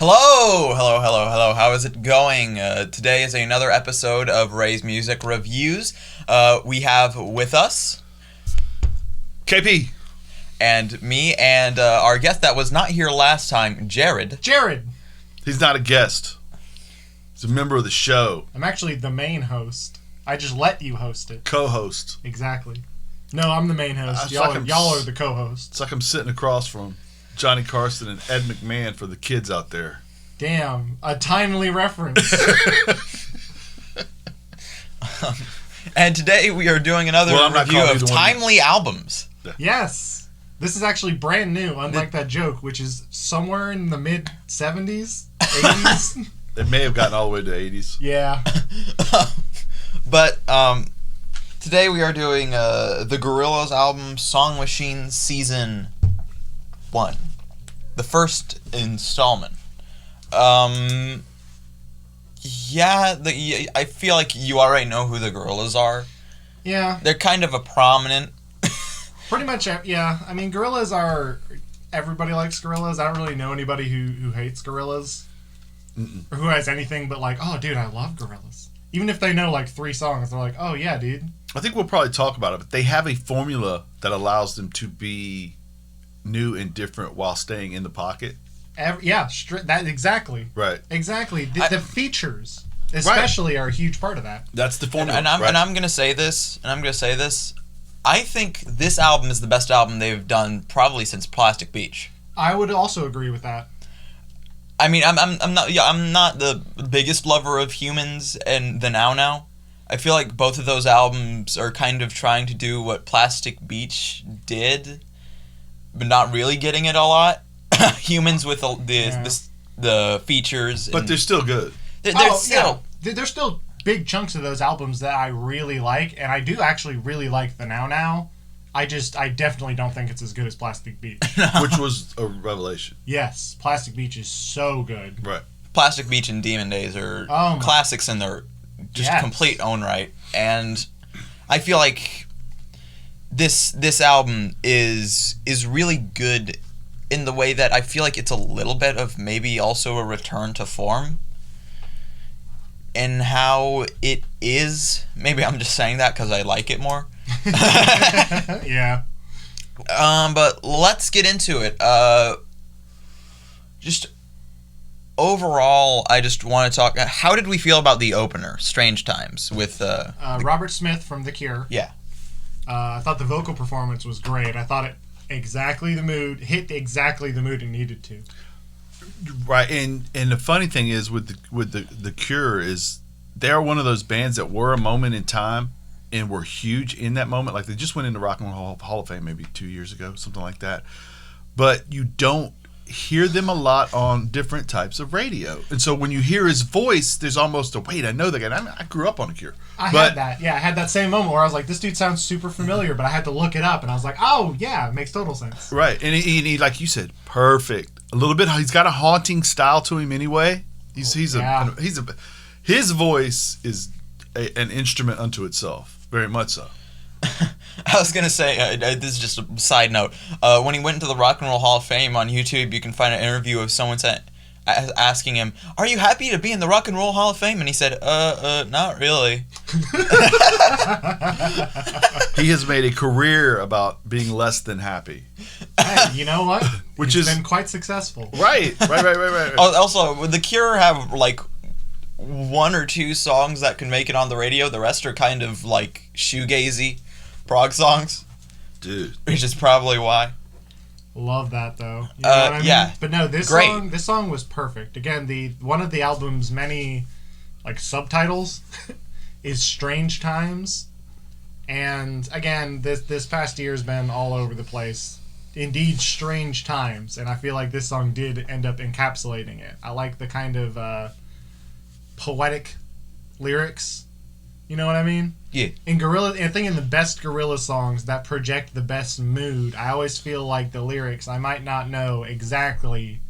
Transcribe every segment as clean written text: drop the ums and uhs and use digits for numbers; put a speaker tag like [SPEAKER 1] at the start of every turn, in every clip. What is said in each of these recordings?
[SPEAKER 1] Hello. How is it going? Today is another episode of Ray's Music Reviews. We have with us
[SPEAKER 2] KP
[SPEAKER 1] and me and our guest that was not here last time, Jared.
[SPEAKER 2] He's not a guest. He's a member of the show.
[SPEAKER 3] I'm actually the main host. I just let you host it.
[SPEAKER 2] Co-host.
[SPEAKER 3] Exactly. No, I'm the main host. Y'all are the co-hosts.
[SPEAKER 2] It's like I'm sitting across from Johnny Carson and Ed McMahon for the kids out there.
[SPEAKER 3] Damn, a timely reference.
[SPEAKER 1] And today we are doing another review of timely albums.
[SPEAKER 3] Yes. This is actually brand new, unlike that joke, which is somewhere in the mid-70s, 80s.
[SPEAKER 2] It may have gotten all the way to 80s.
[SPEAKER 3] Yeah.
[SPEAKER 1] But today we are doing the Gorillaz album Song Machine Season 1. The first installment. I feel like you already know who the Gorillaz are.
[SPEAKER 3] Yeah.
[SPEAKER 1] They're kind of a prominent...
[SPEAKER 3] Pretty much, yeah. I mean, Gorillaz are... Everybody likes Gorillaz. I don't really know anybody who hates Gorillaz. Or who has anything but like, oh, dude, I love Gorillaz. Even if they know like 3 songs, they're like, oh, yeah, dude.
[SPEAKER 2] I think we'll probably talk about it, but they have a formula that allows them to be new and different while staying in the pocket.
[SPEAKER 3] That exactly.
[SPEAKER 2] Right.
[SPEAKER 3] Exactly. The features, especially, are a huge part of that.
[SPEAKER 2] That's the formula.
[SPEAKER 1] And I'm gonna say this. I think this album is the best album they've done probably since Plastic Beach.
[SPEAKER 3] I would also agree with that.
[SPEAKER 1] I mean, I'm not the biggest lover of Humans and the Now. I feel like both of those albums are kind of trying to do what Plastic Beach did, but not really getting it a lot. Humans with the features,
[SPEAKER 2] but they're still good.
[SPEAKER 3] There's still big chunks of those albums that I really like, and I do actually really like the Now. I definitely don't think it's as good as Plastic Beach.
[SPEAKER 2] Which was a revelation.
[SPEAKER 3] Yes, Plastic Beach is so good.
[SPEAKER 2] Right.
[SPEAKER 1] Plastic Beach and Demon Days are classics in their just complete own right, and I feel like this album is really good in the way that I feel like it's a little bit of maybe also a return to form in how it is. Maybe I'm just saying that because I like it more.
[SPEAKER 3] Yeah.
[SPEAKER 1] But let's get into it. Just overall, I just want to talk. How did we feel about the opener, "Strange Times," with
[SPEAKER 3] Robert Smith from The Cure?
[SPEAKER 1] Yeah.
[SPEAKER 3] I thought the vocal performance was great. I thought it hit exactly the mood it needed to.
[SPEAKER 2] Right, and the funny thing is with the Cure is they're one of those bands that were a moment in time and were huge in that moment. Like they just went into Rock and Roll Hall of Fame maybe 2 years ago, something like that. But you don't hear them a lot on different types of radio, and so when you hear his voice, there's almost a wait. I know the guy. I grew up on the Cure.
[SPEAKER 3] I had that same moment where I was like, this dude sounds super familiar, but I had to look it up, and I was like, oh yeah, it makes total sense.
[SPEAKER 2] Right, and he like you said, perfect. A little bit. He's got a haunting style to him anyway. His voice is an instrument unto itself, very much so.
[SPEAKER 1] I was going to say, this is just a side note. When he went into the Rock and Roll Hall of Fame on YouTube, you can find an interview of someone asking him, "Are you happy to be in the Rock and Roll Hall of Fame?" And he said, not really.
[SPEAKER 2] He has made a career about being less than happy.
[SPEAKER 3] Hey, you know what?
[SPEAKER 2] Which
[SPEAKER 3] has
[SPEAKER 2] is
[SPEAKER 3] been quite successful.
[SPEAKER 2] Right.
[SPEAKER 1] Also, The Cure have like 1 or 2 songs that can make it on the radio. The rest are kind of like shoegazy prog songs.
[SPEAKER 2] Dude.
[SPEAKER 1] Which is probably why.
[SPEAKER 3] Love that though. You know what I mean?
[SPEAKER 1] Yeah.
[SPEAKER 3] But no, this song was perfect. Again, one of the album's many like subtitles is Strange Times. And again, this past year has been all over the place. Indeed, strange times, and I feel like this song did end up encapsulating it. I like the kind of poetic lyrics. You know what I mean?
[SPEAKER 1] Yeah.
[SPEAKER 3] I think in the best Gorillaz songs that project the best mood, I always feel like the lyrics, I might not know exactly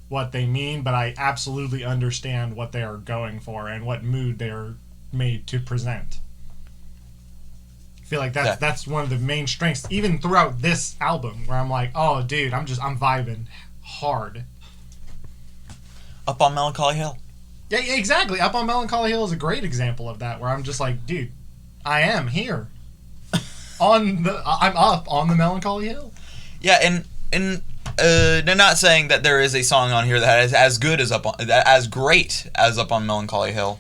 [SPEAKER 3] what they mean, but I absolutely understand what they are going for and what mood they are made to present. I feel like that's one of the main strengths, even throughout this album, where I'm like, oh, dude, I'm vibing hard.
[SPEAKER 1] Up on Melancholy Hill.
[SPEAKER 3] Yeah, exactly. Up on Melancholy Hill is a great example of that, where I'm just like, dude, I am here. I'm up on the Melancholy Hill.
[SPEAKER 1] Yeah, and they're not saying that there is a song on here that is as great as Up on Melancholy Hill.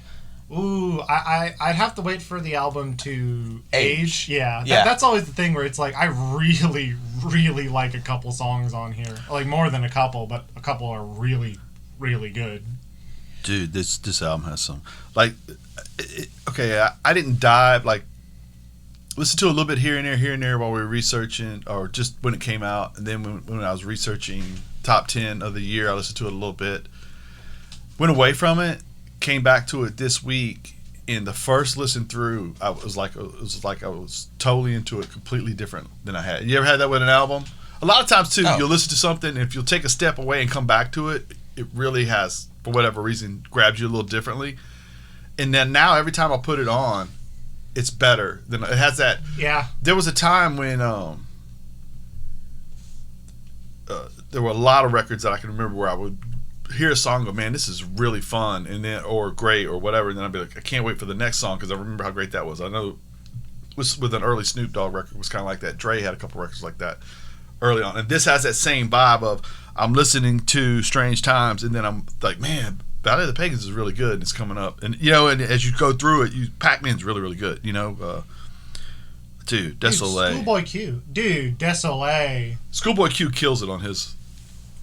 [SPEAKER 3] Ooh, I'd have to wait for the album to age. Yeah.
[SPEAKER 1] Yeah.
[SPEAKER 3] That's always the thing where it's like, I really, really like a couple songs on here. Like, more than a couple, but a couple are really, really good.
[SPEAKER 2] Dude, this album has some, like, okay, I didn't dive, like, listen to a little bit here and there while we were researching, or just when it came out, and then when I was researching top 10 of the year, I listened to it a little bit, went away from it, came back to it this week, and the first listen through, it was like I was totally into it, completely different than I had. You ever had that with an album? A lot of times too, you'll listen to something, and if you'll take a step away and come back to it, it really has, for whatever reason, grabbed you a little differently. And then now every time I put it on, it's better than it has that.
[SPEAKER 3] Yeah.
[SPEAKER 2] There was a time when there were a lot of records that I can remember where I would hear a song and go, man, this is really fun, and then, or great, or whatever, and then I'd be like, I can't wait for the next song because I remember how great that was. I know with an early Snoop Dogg record, it was kind of like that. Dre had a couple records like that early on, and this has that same vibe of, I'm listening to Strange Times, and then I'm like, man, Valley of the Pagans is really good, and it's coming up. And, you know, and as you go through it, Pac-Man's really, really good, you know. Dude, Desolé.
[SPEAKER 3] Schoolboy Q. Dude, Desolé.
[SPEAKER 2] Schoolboy Q kills it on his...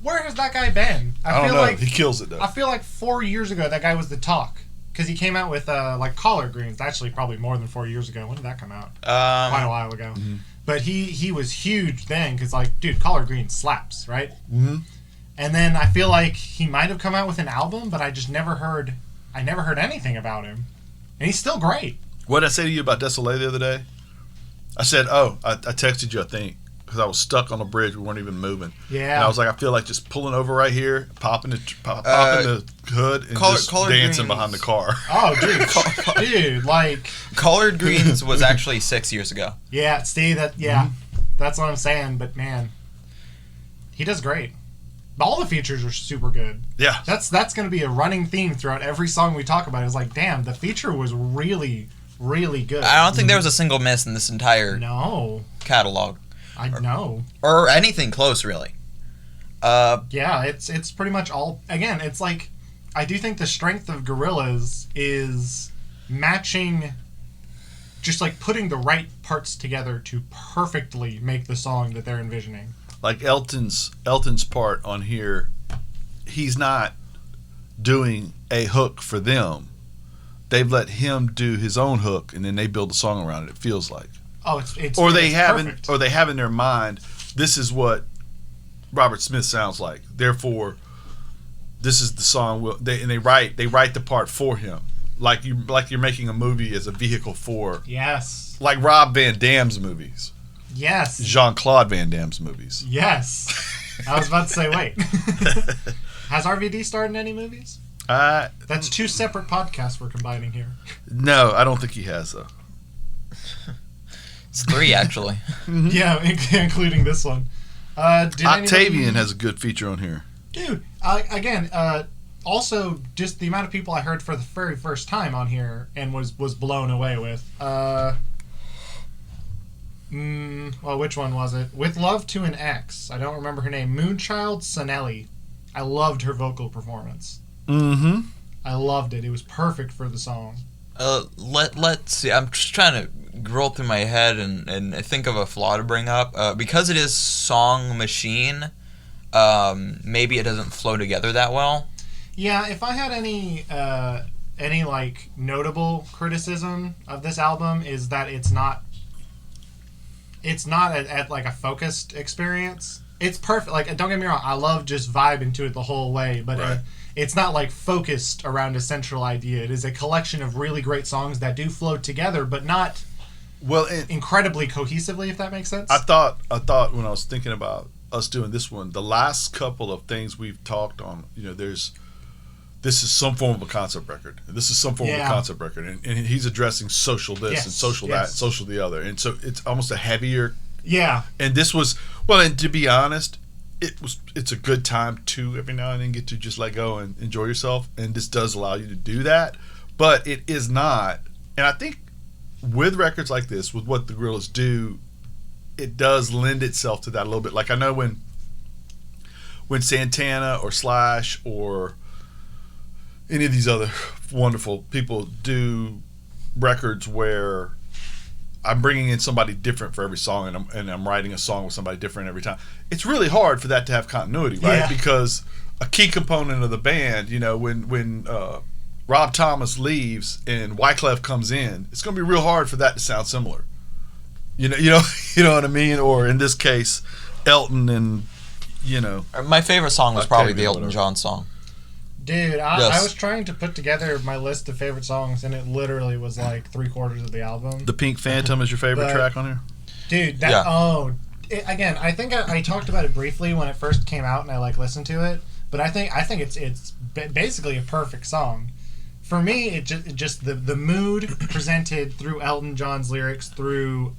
[SPEAKER 3] Where has that guy been?
[SPEAKER 2] I don't know. He kills it, though.
[SPEAKER 3] I feel like 4 years ago, that guy was the talk. Because he came out with, like, Collard Greens. Actually, probably more than 4 years ago. When did that come out? Quite a while ago. Mm-hmm. But he was huge then, because, like, dude, Collard Greens slaps, right?
[SPEAKER 2] Mm-hmm.
[SPEAKER 3] And then I feel like he might have come out with an album, but I just never heard anything about him. And he's still great.
[SPEAKER 2] What did I say to you about Desolé the other day? I said, I texted you, I think, because I was stuck on a bridge. We weren't even moving.
[SPEAKER 3] Yeah.
[SPEAKER 2] And I was like, I feel like just pulling over right here, popping the hood, and just dancing behind the car.
[SPEAKER 3] Oh, dude. Dude, like...
[SPEAKER 1] Collard Greens was actually 6 years ago.
[SPEAKER 3] Yeah, see, that's what I'm saying. But, man, he does great. All the features are super good.
[SPEAKER 2] Yeah.
[SPEAKER 3] That's going to be a running theme throughout every song we talk about. It's like, damn, the feature was really, really good.
[SPEAKER 1] I don't think there was a single miss in this entire catalog.
[SPEAKER 3] I know.
[SPEAKER 1] Or anything close, really.
[SPEAKER 3] Yeah, it's pretty much all... Again, it's like... I do think the strength of Gorillaz is matching... Just like putting the right parts together to perfectly make the song that they're envisioning.
[SPEAKER 2] Like Elton's part on here, he's not doing a hook for them. They've let him do his own hook, and then they build a song around it. It feels like, they have in their mind, this is what Robert Smith sounds like. Therefore, this is the song. They write the part for him, like you're making a movie as a vehicle for.
[SPEAKER 3] Yes.
[SPEAKER 2] Like Rob Van Dam's movies.
[SPEAKER 3] Yes.
[SPEAKER 2] Jean-Claude Van Damme's movies.
[SPEAKER 3] Yes. I was about to say, wait. Has RVD starred in any movies? That's two separate podcasts we're combining here.
[SPEAKER 2] No, I don't think he has, though.
[SPEAKER 1] It's 3, actually.
[SPEAKER 3] Yeah, including this one.
[SPEAKER 2] Octavian has a good feature on here.
[SPEAKER 3] Dude, again, also, just the amount of people I heard for the very first time on here and was blown away with. Well, which one was it? With Love to an Ex. I don't remember her name. Moonchild Sanelli. I loved her vocal performance.
[SPEAKER 2] Mm-hmm.
[SPEAKER 3] I loved it. It was perfect for the song.
[SPEAKER 1] Let's see. I'm just trying to roll through my head and think of a flaw to bring up. Because it is Song Machine, maybe it doesn't flow together that well.
[SPEAKER 3] Yeah, if I had any like notable criticism of this album is that it's not at like a focused experience. It's perfect. Like, don't get me wrong, I love just vibing to it the whole way, but it's not like focused around a central idea. It is a collection of really great songs that do flow together, but not incredibly cohesively, if that makes sense.
[SPEAKER 2] I thought when I was thinking about us doing this one, the last couple of things we've talked on, you know, this is some form of a concept record. This is some form of a concept record. And he's addressing social this and social that, and social the other. And so it's almost a heavier...
[SPEAKER 3] Yeah.
[SPEAKER 2] And this was... Well, and to be honest, it's a good time to every now and then get to just let go and enjoy yourself, and this does allow you to do that. But it is not, and I think with records like this, with what the Gorillaz do, it does lend itself to that a little bit. Like I know when Santana or Slash or any of these other wonderful people do records where I'm bringing in somebody different for every song, and I'm writing a song with somebody different every time. It's really hard for that to have continuity, right? Yeah. Because a key component of the band, when Rob Thomas leaves and Wyclef comes in, it's going to be real hard for that to sound similar. You know what I mean? Or in this case, Elton and
[SPEAKER 1] My favorite song was probably the Elton John song.
[SPEAKER 3] Dude, I was trying to put together my list of favorite songs, and it literally was like 3/4 of the album.
[SPEAKER 2] The Pink Phantom is your favorite track on here?
[SPEAKER 3] Dude, again, I think I talked about it briefly when it first came out, and I listened to it. But I think it's basically a perfect song. For me, it just the mood presented through Elton John's lyrics through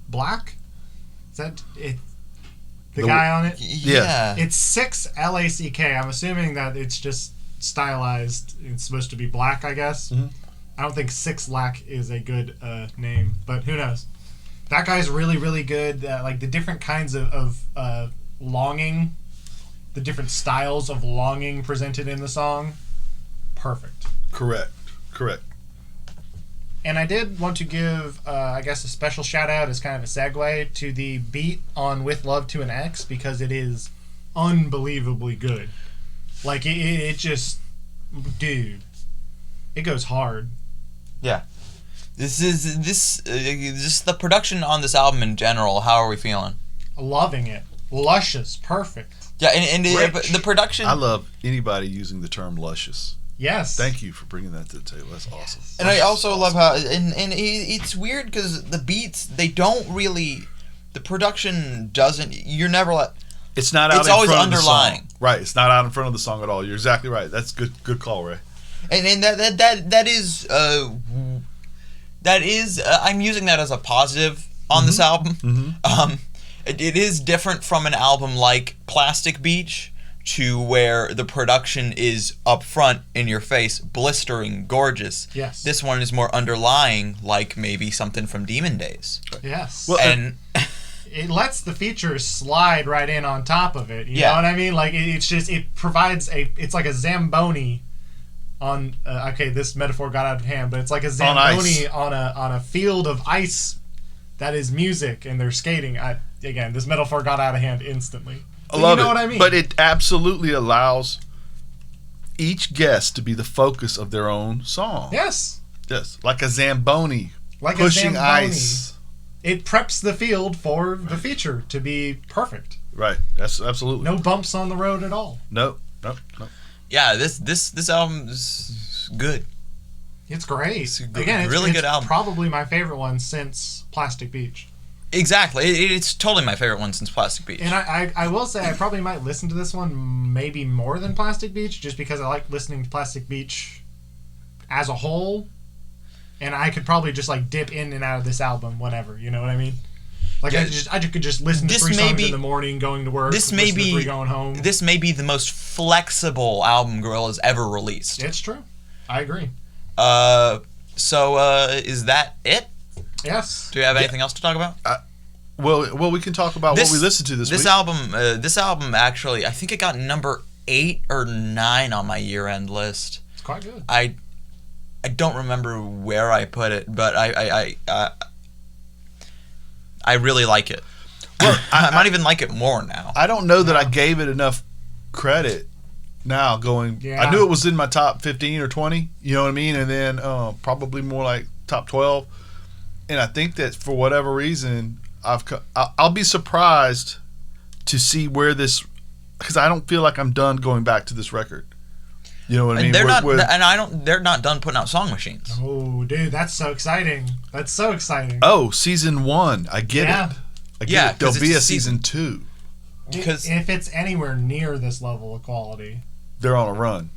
[SPEAKER 3] Black. Is that it? The guy on it?
[SPEAKER 1] Yeah.
[SPEAKER 3] It's 6LACK. I'm assuming that it's just stylized. It's supposed to be black, I guess.
[SPEAKER 2] Mm-hmm.
[SPEAKER 3] I don't think 6LACK is a good name, but who knows? That guy's really, really good. The different kinds of longing, the different styles of longing presented in the song. Perfect.
[SPEAKER 2] Correct.
[SPEAKER 3] And I did want to give, I guess, a special shout out as kind of a segue to the beat on With Love to an Ex, because it is unbelievably good. It just, dude, it goes hard.
[SPEAKER 1] Yeah. Just the production on this album in general, how are we feeling?
[SPEAKER 3] Loving it. Luscious. Perfect.
[SPEAKER 1] Yeah, and the production...
[SPEAKER 2] I love anybody using the term luscious.
[SPEAKER 3] Yes.
[SPEAKER 2] Thank you for bringing that to the table. That's awesome.
[SPEAKER 1] And I also love how... And it's weird because the beats, they don't really... The production doesn't... You're never...
[SPEAKER 2] It's not out in front of the song.
[SPEAKER 1] It's always underlying.
[SPEAKER 2] Right. It's not out in front of the song at all. You're exactly right. That's good call, Ray.
[SPEAKER 1] And that is... I'm using that as a positive on this album.
[SPEAKER 2] Mm-hmm.
[SPEAKER 1] It is different from an album like Plastic Beach, to where the production is up front, in your face, blistering, gorgeous.
[SPEAKER 3] Yes.
[SPEAKER 1] This one is more underlying, like maybe something from Demon Days.
[SPEAKER 3] Yes.
[SPEAKER 1] Well, and
[SPEAKER 3] it lets the features slide right in on top of it. You know what I mean? It provides it's like a Zamboni on. Okay, this metaphor got out of hand, but it's like a Zamboni on a field of ice that is music, and they're skating. Again, this metaphor got out of hand instantly.
[SPEAKER 2] I love
[SPEAKER 3] what I mean?
[SPEAKER 2] But it absolutely allows each guest to be the focus of their own song.
[SPEAKER 3] Yes.
[SPEAKER 2] Like a Zamboni pushing ice.
[SPEAKER 3] It preps the field for the feature to be perfect.
[SPEAKER 2] Right. That's absolutely.
[SPEAKER 3] No bumps on the road at all.
[SPEAKER 2] Nope.
[SPEAKER 1] Yeah, this album is good.
[SPEAKER 3] It's great.
[SPEAKER 1] It's really good album.
[SPEAKER 3] Probably my favorite one since Plastic Beach.
[SPEAKER 1] Exactly. It's totally my favorite one since Plastic Beach.
[SPEAKER 3] And I will say I probably might listen to this one maybe more than Plastic Beach, just because I like listening to Plastic Beach as a whole. And I could probably just dip in and out of this album whenever, you know what I mean? I could just listen to 3 songs in the morning going to work, listen to 3 going home.
[SPEAKER 1] This may be the most flexible album Gorillaz ever released.
[SPEAKER 3] It's true. I agree.
[SPEAKER 1] So is that it?
[SPEAKER 3] Yes.
[SPEAKER 1] Do you have anything else to talk about?
[SPEAKER 2] Well, we can talk about what we listened to this week.
[SPEAKER 1] This album actually, I think it got number 8 or 9 on my year-end list.
[SPEAKER 3] It's quite good.
[SPEAKER 1] I don't remember where I put it, but I really like it. Well, I might even like it more now.
[SPEAKER 2] I don't know that I gave it enough credit. Now I knew it was in my top 15 or 20. You know what I mean? And then probably more like top 12. And I think that for whatever reason, I'll be surprised to see where this, because I don't feel like I'm done going back to this record. You know what I mean?
[SPEAKER 1] They're not done putting out Song Machines.
[SPEAKER 3] Oh, dude, that's so exciting.
[SPEAKER 2] Oh, season 1. I get it. I get it. There'll be a season 2.
[SPEAKER 3] Because if it's anywhere near this level of quality,
[SPEAKER 2] they're on a run.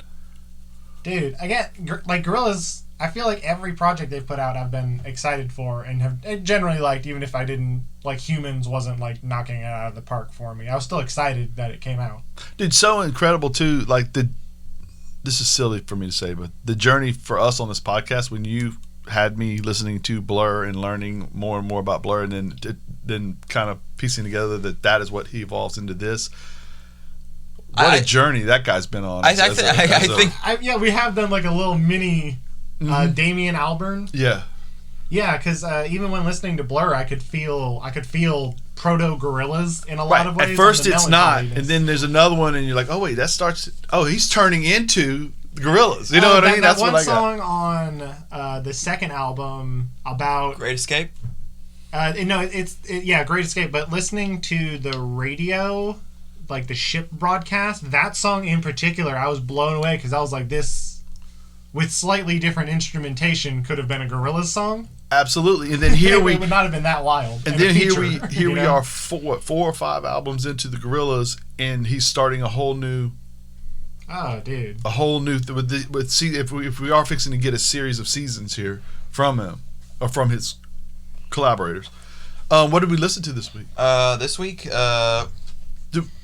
[SPEAKER 3] Dude, again, Gorillaz, I feel like every project they've put out I've been excited for and have generally liked, even if I didn't like Humans wasn't like knocking it out of the park for me. I was still excited that it came out.
[SPEAKER 2] Dude, so incredible too. Like this is silly for me to say, but the journey for us on this podcast, when you had me listening to Blur and learning more and more about Blur, and then kind of piecing together that is what he evolves into this. What a journey that guy's been on.
[SPEAKER 1] I think
[SPEAKER 3] we have done like a little mini Damien Albarn.
[SPEAKER 2] Yeah.
[SPEAKER 3] Yeah, because even when listening to Blur, I could feel proto Gorillaz in a lot of ways.
[SPEAKER 2] At first it's not, and then there's another one, and you're like, oh wait, that starts. Oh, he's turning into Gorillaz. You know what I mean?
[SPEAKER 3] That's one song on the second album about
[SPEAKER 1] Great Escape.
[SPEAKER 3] Great Escape. But listening to the radio, like the ship broadcast, that song in particular, I was blown away because I was like, this, with slightly different instrumentation, could have been a Gorillaz song.
[SPEAKER 2] Absolutely, and then here
[SPEAKER 3] it would not have been that wild.
[SPEAKER 2] And then here we are, 4 or 5 albums into the Gorillaz, and he's starting a whole new.
[SPEAKER 3] Oh, dude!
[SPEAKER 2] A whole new if we are fixing to get a series of seasons here from him or from his collaborators. What did we listen to this week?
[SPEAKER 1] This week,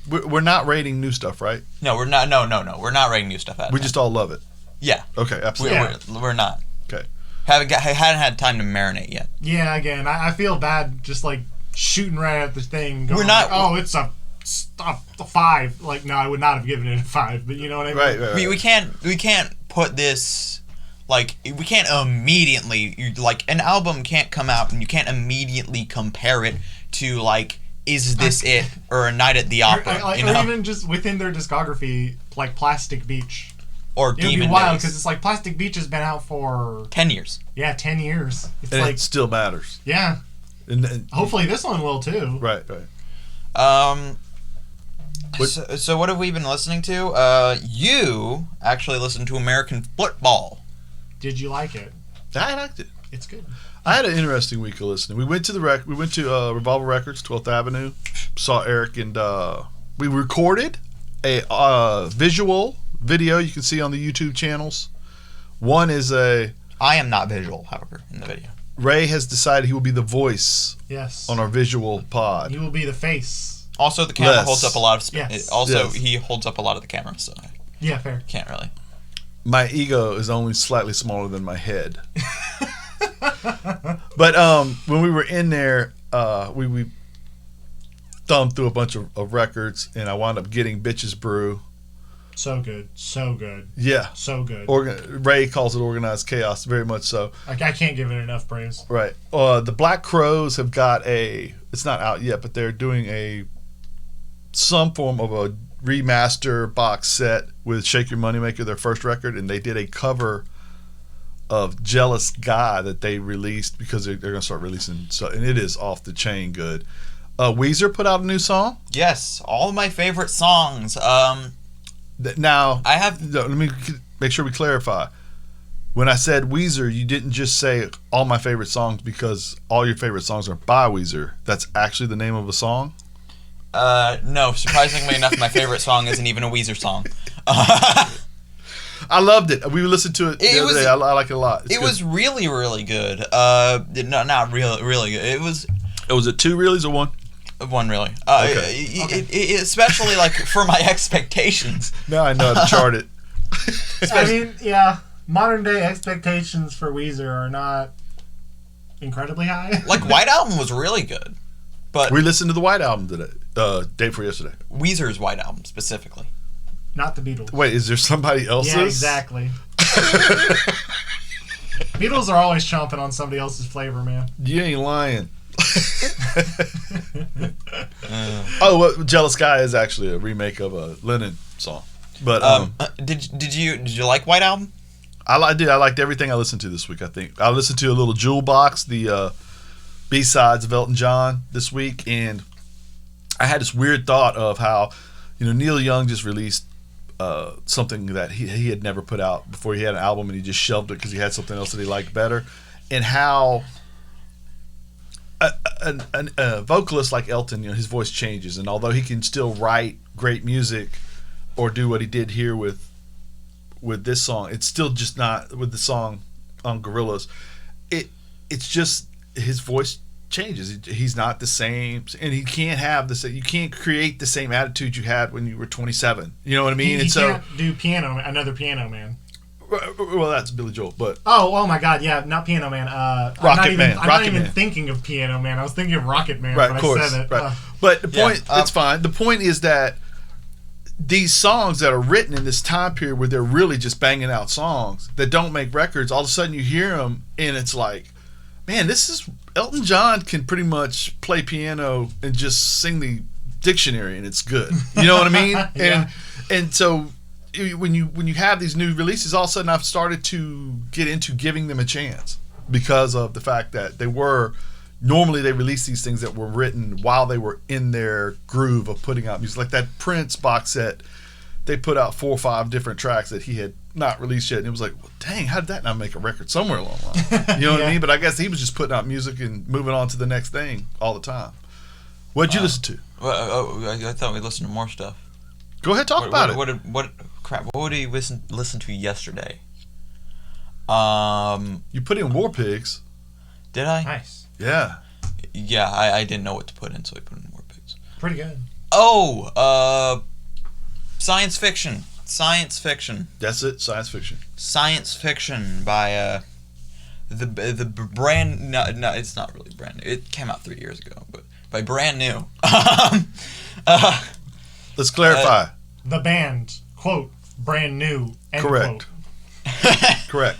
[SPEAKER 2] we're not rating new stuff, right?
[SPEAKER 1] No, we're not. No, we're not rating new stuff.
[SPEAKER 2] We just all love it.
[SPEAKER 1] Yeah.
[SPEAKER 2] Okay, absolutely.
[SPEAKER 1] We're not.
[SPEAKER 2] Okay.
[SPEAKER 1] Hadn't had time to marinate yet.
[SPEAKER 3] Yeah, again, I feel bad just like shooting right at the thing. Going,
[SPEAKER 1] we're not.
[SPEAKER 3] Like, it's a 5. Like, no, I would not have given it a 5. But you know what I mean?
[SPEAKER 2] Right.
[SPEAKER 1] We can't put this. Like, we can't immediately. Like, an album can't come out and you can't immediately compare it to like, is this it, or A Night at the Opera?
[SPEAKER 3] Or even just within their discography, like Plastic Beach.
[SPEAKER 1] Or Demon Days. It would be
[SPEAKER 3] wild because it's like Plastic Beach has been out for
[SPEAKER 1] 10 years.
[SPEAKER 3] Yeah, 10 years. It's
[SPEAKER 2] and
[SPEAKER 3] like
[SPEAKER 2] it still matters.
[SPEAKER 3] Yeah.
[SPEAKER 2] And
[SPEAKER 3] hopefully this one will too.
[SPEAKER 2] Right.
[SPEAKER 1] So what have we been listening to? You actually listened to American Football.
[SPEAKER 3] Did you like it?
[SPEAKER 2] I liked it.
[SPEAKER 3] It's good.
[SPEAKER 2] I had an interesting week of listening. We went to Revolver Records, 12th Avenue. Saw Eric, and we recorded a visual video you can see on the YouTube channels. One is I
[SPEAKER 1] am not visual, however, in the video.
[SPEAKER 2] Ray has decided he will be the voice.
[SPEAKER 3] Yes.
[SPEAKER 2] On our visual pod.
[SPEAKER 3] He will be the face.
[SPEAKER 1] Also, the camera holds up a lot of.
[SPEAKER 3] Yes.
[SPEAKER 1] He holds up a lot of the camera, so.
[SPEAKER 3] Yeah, fair.
[SPEAKER 1] Can't really.
[SPEAKER 2] My ego is only slightly smaller than my head. But when we were in there, we thumbed through a bunch of records, and I wound up getting Bitches Brew.
[SPEAKER 3] So good.
[SPEAKER 2] Yeah.
[SPEAKER 3] So good.
[SPEAKER 2] Ray calls it organized chaos, very much so.
[SPEAKER 3] Like, I can't give it enough praise.
[SPEAKER 2] Right. The Black Crowes have got it's not out yet, but they're doing some form of a remaster box set with Shake Your Moneymaker, their first record, and they did a cover of Jealous Guy that they released because they're going to start releasing, and it is off the chain good. Weezer put out a new song.
[SPEAKER 1] Yes, all of my favorite songs.
[SPEAKER 2] Now,
[SPEAKER 1] let
[SPEAKER 2] me make sure we clarify. When I said Weezer, you didn't just say all my favorite songs because all your favorite songs are by Weezer. That's actually the name of a song?
[SPEAKER 1] No. Surprisingly enough, my favorite song isn't even a Weezer song.
[SPEAKER 2] I loved it. We listened to it the other day. I like it a lot.
[SPEAKER 1] It was really, really good. Not really good. It was...
[SPEAKER 2] Was it 2 reallys or 1?
[SPEAKER 1] 1 really.
[SPEAKER 2] Okay.
[SPEAKER 1] Especially like for my expectations.
[SPEAKER 2] Now I know how to chart it.
[SPEAKER 3] I mean, yeah, modern day expectations for Weezer are not incredibly high.
[SPEAKER 1] Like, White Album was really good, but
[SPEAKER 2] we listened to the White Album today, day before yesterday.
[SPEAKER 1] Weezer's White Album specifically,
[SPEAKER 3] not the Beatles.
[SPEAKER 2] Wait, is there somebody else's?
[SPEAKER 3] Yeah, exactly. Beatles are always chomping on somebody else's flavor, man.
[SPEAKER 2] You ain't lying. Jealous Guy is actually a remake of a Lennon song. But
[SPEAKER 1] did you like White Album?
[SPEAKER 2] I liked everything I listened to this week. I think I listened to a little Jewel Box, the B-sides of Elton John this week, and I had this weird thought of how Neil Young just released something that he had never put out before. He had an album and he just shelved it because he had something else that he liked better, and how a vocalist like Elton, his voice changes, and although he can still write great music or do what he did here with this song, it's still just not with the song on Gorillaz, it's just his voice changes. He's not the same, and he can't have the same. You can't create the same attitude you had when you were 27. You know what I mean?
[SPEAKER 3] He can't do another Piano Man.
[SPEAKER 2] Well, that's Billy Joel, but
[SPEAKER 3] oh my God, yeah, not Piano Man.
[SPEAKER 2] Rocket Man.
[SPEAKER 3] I'm not even thinking of Piano Man. I was thinking of Rocket Man.
[SPEAKER 2] Right,
[SPEAKER 3] when
[SPEAKER 2] of course.
[SPEAKER 3] I said it.
[SPEAKER 2] Right. But the point, it's fine. The point is that these songs that are written in this time period where they're really just banging out songs that don't make records, all of a sudden you hear them and it's like, man, this is Elton John can pretty much play piano and just sing the dictionary and it's good. You know what I mean?
[SPEAKER 3] Yeah.
[SPEAKER 2] And so when you have these new releases, all of a sudden I've started to get into giving them a chance because of the fact that normally they release these things that were written while they were in their groove of putting out music. Like that Prince box set, they put out 4 or 5 different tracks that he had not released yet. And it was like, well, dang, how did that not make a record somewhere along the line? You know what I mean? But I guess he was just putting out music and moving on to the next thing all the time. What'd you listen to?
[SPEAKER 1] Well, I thought we listened to more stuff.
[SPEAKER 2] Go ahead, talk about it.
[SPEAKER 1] What did you listen to yesterday?
[SPEAKER 2] You put in War Pigs.
[SPEAKER 1] Did I?
[SPEAKER 3] Nice.
[SPEAKER 2] Yeah.
[SPEAKER 1] Yeah, I didn't know what to put in, so I put in War Pigs.
[SPEAKER 3] Pretty good.
[SPEAKER 1] Oh, science fiction.
[SPEAKER 2] That's it, science fiction.
[SPEAKER 1] Science fiction by the brand. No, it's not really brand new. It came out 3 years ago, but by brand new.
[SPEAKER 2] Let's clarify.
[SPEAKER 3] The band, quote, brand new, end
[SPEAKER 2] correct.
[SPEAKER 3] Quote.
[SPEAKER 2] Correct.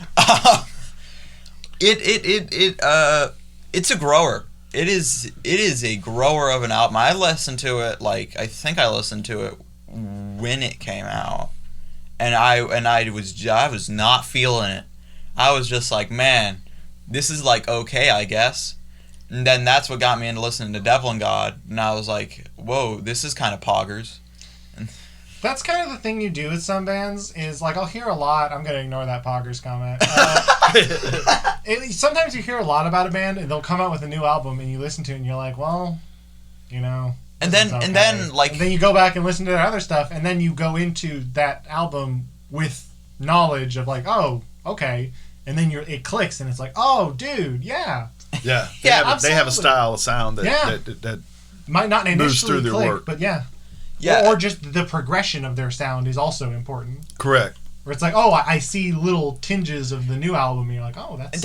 [SPEAKER 1] It's a grower. It is a grower of an album. I listened to it I think I listened to it when it came out, and I was not feeling it. I was just like, man, this is like okay, I guess. And then that's what got me into listening to Devil and God, and I was like, whoa, this is kind of poggers.
[SPEAKER 3] That's kind of the thing you do with some bands is like I'll hear a lot. I'm gonna ignore that poggers comment. Sometimes you hear a lot about a band and they'll come out with a new album and you listen to it and you're like, well, you know.
[SPEAKER 1] And then
[SPEAKER 3] you go back and listen to their other stuff and then you go into that album with knowledge of like, oh, okay, and then it clicks and it's like, oh, dude, yeah.
[SPEAKER 2] Yeah. They have a style, a sound that
[SPEAKER 3] might not initially
[SPEAKER 2] moves through their
[SPEAKER 3] click,
[SPEAKER 2] work.
[SPEAKER 3] but yeah.
[SPEAKER 1] Yeah.
[SPEAKER 3] Or just the progression of their sound is also important.
[SPEAKER 2] Correct.
[SPEAKER 3] Where it's like, oh, I see little tinges of the new album, and you're like, oh, that's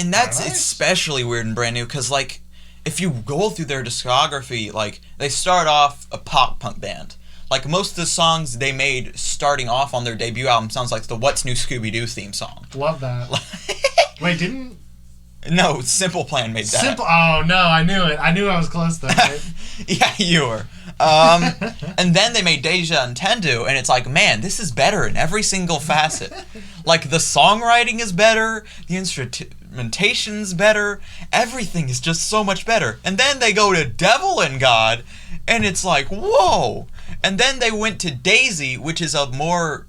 [SPEAKER 3] nice.
[SPEAKER 1] Especially weird and brand new because like if you go through their discography, like they start off a pop punk band. Like most of the songs they made starting off on their debut album sounds like the What's New Scooby-Doo theme song.
[SPEAKER 3] Love that. Wait, didn't?
[SPEAKER 1] No, Simple Plan made that.
[SPEAKER 3] Oh no, I knew it. I knew I was close though. Right?
[SPEAKER 1] Yeah, you were. And then they made Deja Entendu, and it's like, man, this is better in every single facet. Like the songwriting is better, the instrumentation's better, everything is just so much better. And then they go to Devil and God, and it's like, whoa. And then they went to Daisy, which is a more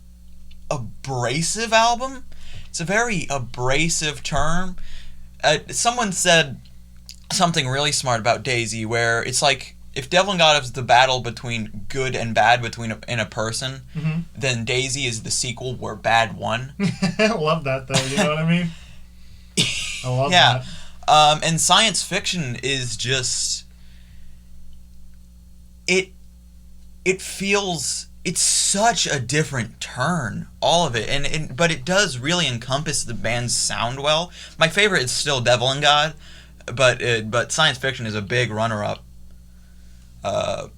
[SPEAKER 1] abrasive album. It's a very abrasive term. Someone said something really smart about Daisy, where it's like if Devil and God is the battle between good and bad in a person,
[SPEAKER 3] mm-hmm.
[SPEAKER 1] then Daisy is the sequel where bad won.
[SPEAKER 3] I love that though. You know what I mean? I love that.
[SPEAKER 1] And science fiction is just it feels. It's such a different turn, all of it, but it does really encompass the band's sound well. My favorite is still Devil and God, but science fiction is a big runner-up. What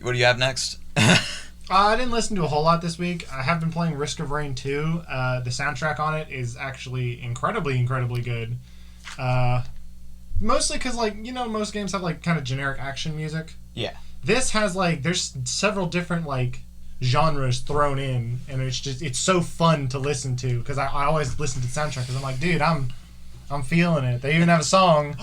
[SPEAKER 1] do you have next?
[SPEAKER 3] I didn't listen to a whole lot this week. I have been playing Risk of Rain 2. The soundtrack on it is actually incredibly, incredibly good. Mostly because, most games have, kind of generic action music.
[SPEAKER 1] Yeah.
[SPEAKER 3] This has, there's several different, genres thrown in, and it's so fun to listen to, because I always listen to the soundtrack, because I'm like, dude, I'm feeling it. They even have a song.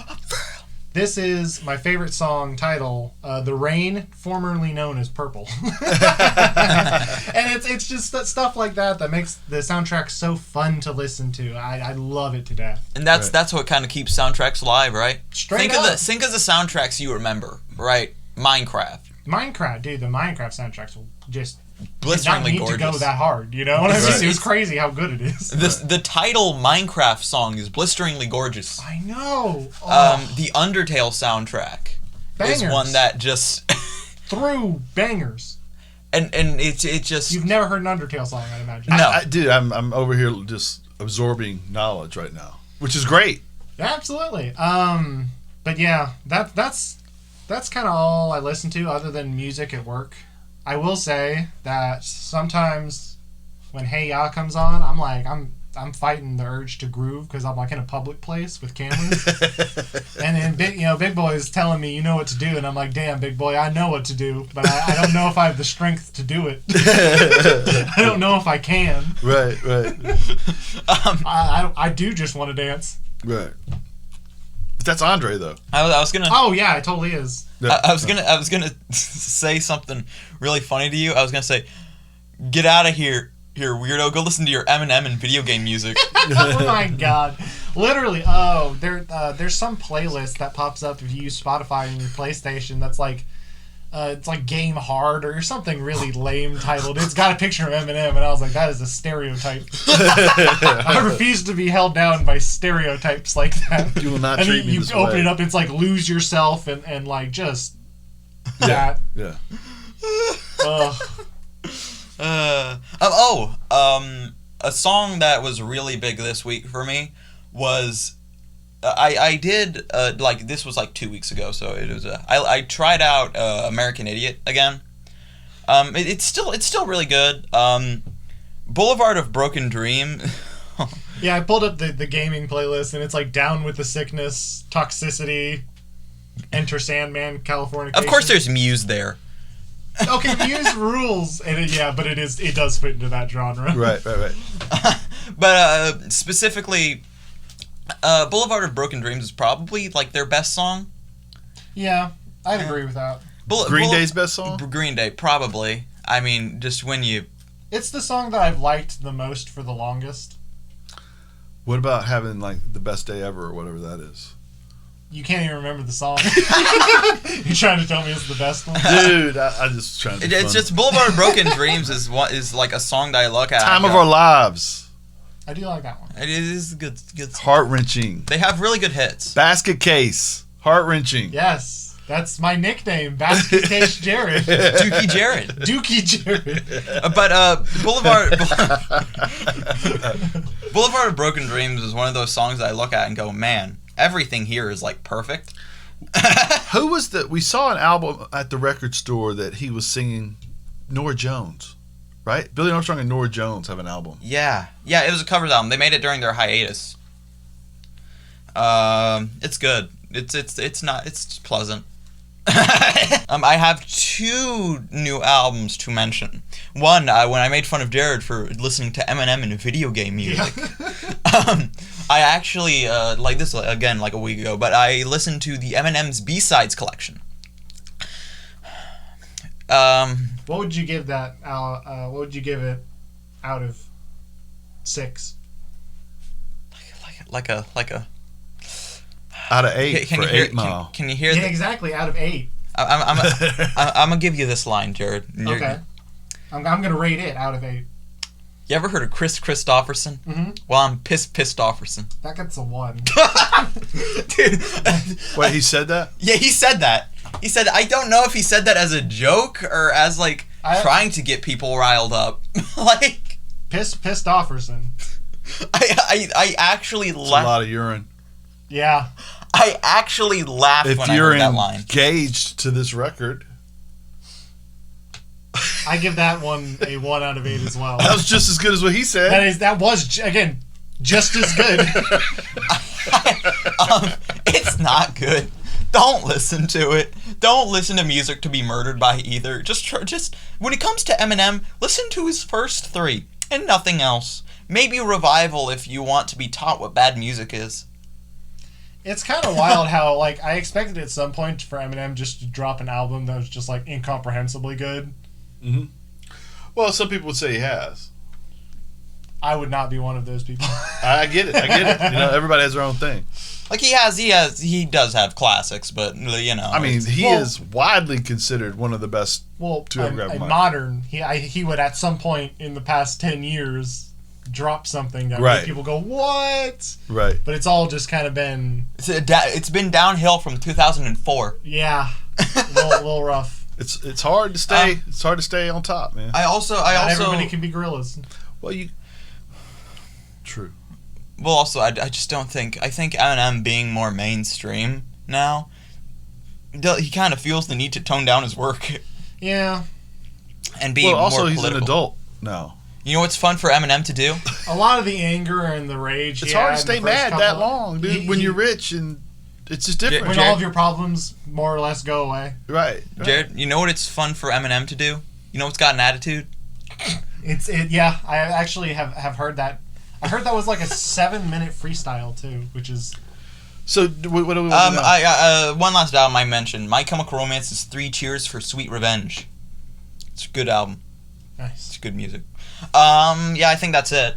[SPEAKER 3] This is my favorite song title, The Rain, formerly known as Purple. And it's just that stuff like that makes the soundtrack so fun to listen to. I love it to death.
[SPEAKER 1] And that's what kind of keeps soundtracks alive, right?
[SPEAKER 3] Straight up.
[SPEAKER 1] Think of the soundtracks you remember, right? Minecraft.
[SPEAKER 3] Minecraft, dude. The Minecraft soundtracks will just
[SPEAKER 1] blisteringly
[SPEAKER 3] not need
[SPEAKER 1] gorgeous.
[SPEAKER 3] to go that hard, you know what I mean?
[SPEAKER 1] Right.
[SPEAKER 3] It was crazy how good it is.
[SPEAKER 1] The title Minecraft song is blisteringly gorgeous.
[SPEAKER 3] I know. Oh.
[SPEAKER 1] The Undertale soundtrack
[SPEAKER 3] Bangers.
[SPEAKER 1] is one that just
[SPEAKER 3] through bangers.
[SPEAKER 1] And it just
[SPEAKER 3] you've never heard an Undertale song, I'd imagine.
[SPEAKER 1] No,
[SPEAKER 2] dude, I'm over here just absorbing knowledge right now, which is great.
[SPEAKER 3] Yeah, absolutely. But yeah, that's kind of all I listen to other than music at work. I will say that sometimes when Hey Ya comes on, I'm fighting the urge to groove because I'm like in a public place with cameras. And then Big Boy is telling me, you know what to do, and I'm like, damn, Big Boy, I know what to do, but I don't know if I have the strength to do it. I don't know if I can.
[SPEAKER 2] Right.
[SPEAKER 3] I do just want to dance.
[SPEAKER 2] Right. But that's Andre though.
[SPEAKER 1] I was gonna.
[SPEAKER 3] Oh yeah, it totally is.
[SPEAKER 2] Yeah.
[SPEAKER 1] I was gonna say something really funny to you. I was gonna say, get out of here, weirdo. Go listen to your Eminem and video game music.
[SPEAKER 3] Oh my god, literally. There's some playlist that pops up if you use Spotify on your PlayStation. That's like, it's like Game Hard or something really lame titled. It's got a picture of Eminem, and I was like, that is a stereotype. I refuse to be held down by stereotypes like that.
[SPEAKER 2] You will not
[SPEAKER 3] and
[SPEAKER 2] treat me this way.
[SPEAKER 3] You open it up, it's like Lose Yourself and like just that.
[SPEAKER 2] Yeah.
[SPEAKER 1] A song that was really big this week for me was I did like this was like 2 weeks ago, so it was I tried out American Idiot again. It's still really good. Boulevard of Broken Dream.
[SPEAKER 3] Yeah, I pulled up the gaming playlist, and it's like Down with the Sickness, Toxicity, Enter Sandman, California.
[SPEAKER 1] Of course, there's Muse there.
[SPEAKER 3] Okay, Muse rules, and it does fit into that genre.
[SPEAKER 2] Right.
[SPEAKER 1] But specifically, Boulevard of Broken Dreams is probably like their best song.
[SPEAKER 3] Yeah, I'd agree with that.
[SPEAKER 2] Green Day's best song?
[SPEAKER 1] Green Day, probably. I mean, just when you...
[SPEAKER 3] It's the song that I've liked the most for the longest.
[SPEAKER 2] What about having like the best day ever or whatever that is?
[SPEAKER 3] You can't even remember the song. You're trying to tell me it's the best one?
[SPEAKER 2] Dude, I'm just trying to be
[SPEAKER 1] It's
[SPEAKER 2] funny.
[SPEAKER 1] just Boulevard of Broken Dreams is like a song that I look at.
[SPEAKER 2] Time of Our Lives.
[SPEAKER 3] I do like that one.
[SPEAKER 1] It is good.
[SPEAKER 2] Heart-wrenching.
[SPEAKER 1] They have really good hits.
[SPEAKER 2] Basket Case. Heart-wrenching.
[SPEAKER 3] Yes, that's my nickname, Basket Case Jared.
[SPEAKER 1] Dookie Jared.
[SPEAKER 3] Dookie Jared.
[SPEAKER 1] But Boulevard of Broken Dreams is one of those songs that I look at and go, man, everything here is like perfect.
[SPEAKER 2] Who was we saw an album at the record store that he was singing Norah Jones, right? Billy Armstrong and Norah Jones have an album.
[SPEAKER 1] Yeah, it was a covers album. They made it during their hiatus. It's good. It's pleasant. I have 2 new albums to mention. One, when I made fun of Jared for listening to Eminem and video game music. Yeah. I actually, like this again, like a week ago, but I listened to the Eminem's B-Sides collection.
[SPEAKER 3] What would you give that? What would you give it out of 6?
[SPEAKER 1] Like a.
[SPEAKER 2] Out of 8
[SPEAKER 1] can
[SPEAKER 2] for
[SPEAKER 1] you hear,
[SPEAKER 2] 8 Mile.
[SPEAKER 1] Can you hear?
[SPEAKER 3] Yeah, exactly. Out of 8.
[SPEAKER 1] I'm gonna give you this line, Jared.
[SPEAKER 3] Okay. I'm gonna rate it out of 8.
[SPEAKER 1] You ever heard of Chris Christopherson?
[SPEAKER 3] Mm-hmm.
[SPEAKER 1] Well, I'm Christopherson.
[SPEAKER 3] That gets a 1.
[SPEAKER 1] Dude.
[SPEAKER 2] Wait, he said that?
[SPEAKER 1] Yeah, he said that. He said, I don't know if he said that as a joke or as like trying to get people riled up. Like
[SPEAKER 3] Christopherson.
[SPEAKER 1] I actually
[SPEAKER 2] laughed. That's a lot of urine.
[SPEAKER 3] Yeah.
[SPEAKER 1] I actually laughed when I heard that line.
[SPEAKER 2] If you're engaged to this record,
[SPEAKER 3] I give that one a 1 out of 8 as well.
[SPEAKER 2] That was just as good as what he said.
[SPEAKER 3] That was again just as good.
[SPEAKER 1] It's not good. Don't listen to it. Don't listen to music to be murdered by either. Just when it comes to Eminem, listen to his first 3 and nothing else. Maybe Revival if you want to be taught what bad music is.
[SPEAKER 3] It's kind of wild how, like, I expected at some point for Eminem just to drop an album that was just, like, incomprehensibly good.
[SPEAKER 2] Mm-hmm. Well, some people would say he has.
[SPEAKER 3] I would not be one of those people.
[SPEAKER 2] I get it. You know, everybody has their own thing.
[SPEAKER 1] Like he does have classics, but you know.
[SPEAKER 2] I mean, he is widely considered one of the best to ever grab a mic.
[SPEAKER 3] Modern. He would at some point in the past 10 years drop something that
[SPEAKER 2] right.
[SPEAKER 3] made people go, what?
[SPEAKER 2] Right.
[SPEAKER 3] But it's all just kind of been.
[SPEAKER 1] It's been downhill from 2004.
[SPEAKER 3] Yeah, a little rough.
[SPEAKER 2] It's hard to stay. It's hard to stay on top, man.
[SPEAKER 3] Not everybody can be Gorillaz.
[SPEAKER 2] Well, true.
[SPEAKER 1] Well, also, I just don't think. I think Eminem being more mainstream now, he kind of feels the need to tone down his work.
[SPEAKER 3] Yeah.
[SPEAKER 1] And be more
[SPEAKER 2] also,
[SPEAKER 1] political.
[SPEAKER 2] He's an adult now.
[SPEAKER 1] You know what's fun for Eminem to do?
[SPEAKER 3] A lot of the anger and the rage.
[SPEAKER 2] It's hard to stay mad that long, dude. When you're rich and it's just different.
[SPEAKER 3] When all of your problems more or less go away.
[SPEAKER 2] Right.
[SPEAKER 1] Jared, you know what it's fun for Eminem to do? You know what's got an attitude?
[SPEAKER 3] Yeah, I actually have heard that. I heard that was like a 7-minute freestyle too, which is.
[SPEAKER 2] So what do we want
[SPEAKER 1] one last album I mentioned. My Chemical Romance is 3 Cheers for Sweet Revenge. It's a good album.
[SPEAKER 3] Nice.
[SPEAKER 1] It's good music. Yeah, I think that's it.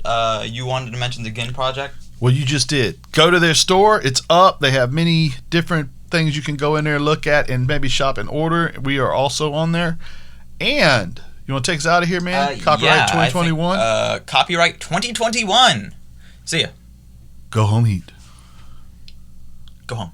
[SPEAKER 1] You wanted to mention the Gin Project?
[SPEAKER 2] Well, you just did. Go to their store. It's up. They have many different things you can go in there and look at and maybe shop and order. We are also on there. And you want to take us out of here, man? Copyright 2021?
[SPEAKER 1] Copyright 2021. See ya.
[SPEAKER 2] Go home, Heat.
[SPEAKER 1] Go home.